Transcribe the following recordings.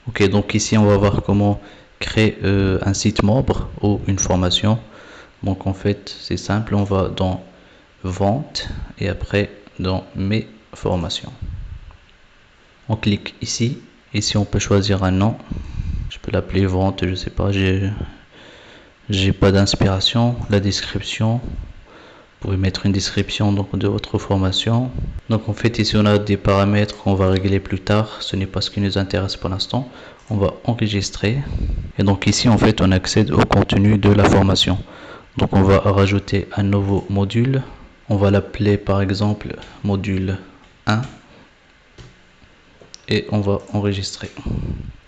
Ok, donc ici on va voir comment créer un site membre ou une formation. Donc en fait c'est simple, on va dans vente et après dans mes formations. On clique ici. Ici on peut choisir un nom. Je peux l'appeler vente, je sais pas, j'ai pas d'inspiration. La description. Vous pouvez mettre une description donc, de votre formation. Donc en fait ici on a des paramètres qu'on va régler plus tard. Ce n'est pas ce qui nous intéresse pour l'instant. On va enregistrer. Et donc ici en fait on accède au contenu de la formation. Donc on va rajouter un nouveau module. On va l'appeler par exemple module 1. Et on va enregistrer.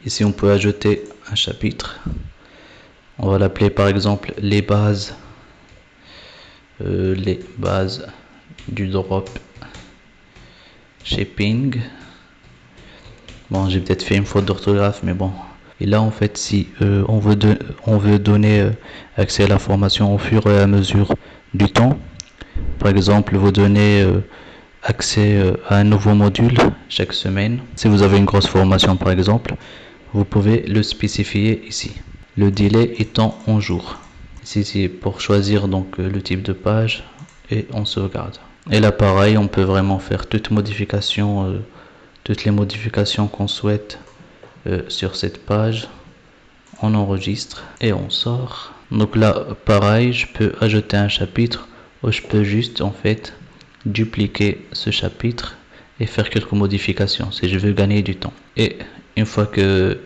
Ici on peut ajouter un chapitre. On va l'appeler par exemple les bases du drop shipping. Bon, j'ai peut-être fait une faute d'orthographe, mais bon. Et là, en fait, si on veut donner accès à la formation au fur et à mesure du temps, par exemple, vous donnez accès à un nouveau module chaque semaine. Si vous avez une grosse formation, par exemple, vous pouvez le spécifier ici. Le délai étant en jours. Ici, c'est pour choisir donc le type de page et on sauvegarde. Et là, pareil, on peut vraiment faire toutes les modifications qu'on souhaite sur cette page. On enregistre et on sort. Donc là, pareil, je peux ajouter un chapitre ou je peux juste en fait dupliquer ce chapitre et faire quelques modifications si je veux gagner du temps. Et une fois que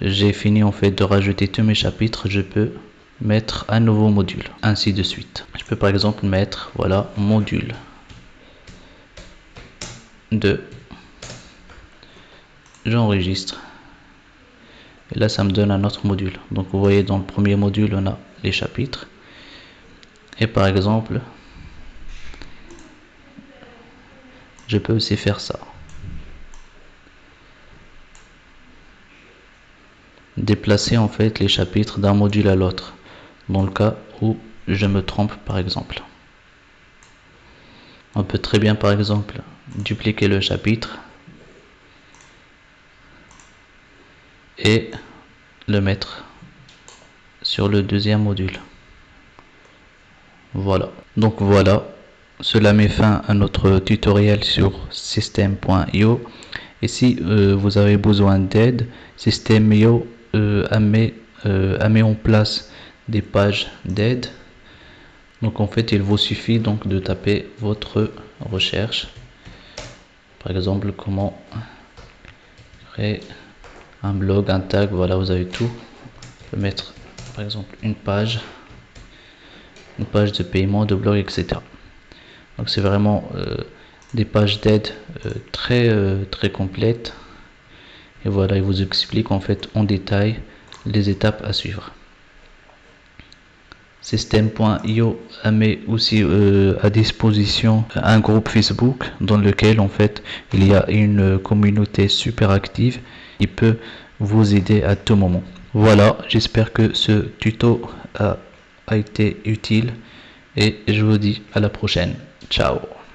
j'ai fini en fait de rajouter tous mes chapitres, je peux mettre un nouveau module, ainsi de suite. Je peux par exemple mettre, voilà, module 2. J'enregistre. Et là, ça me donne un autre module. Donc, vous voyez, dans le premier module, on a les chapitres. Et par exemple, je peux aussi faire ça. Déplacer en fait les chapitres d'un module à l'autre. Dans le cas où je me trompe, par exemple. On peut très bien, par exemple, dupliquer le chapitre et le mettre sur le deuxième module. Voilà. Donc voilà, cela met fin à notre tutoriel sur System.io. Et si vous avez besoin d'aide, System.io a mis en place des pages d'aide. Donc en fait, il vous suffit donc de taper votre recherche. Par exemple, comment créer un blog, un tag, voilà, vous avez tout. On peut mettre par exemple une page de paiement, de blog, etc. Donc c'est vraiment des pages d'aide très complètes. Et voilà, il vous explique en fait en détail les étapes à suivre. System.io met aussi à disposition un groupe Facebook dans lequel en fait il y a une communauté super active. Il peut vous aider à tout moment. Voilà, j'espère que ce tuto a été utile et je vous dis à la prochaine. Ciao.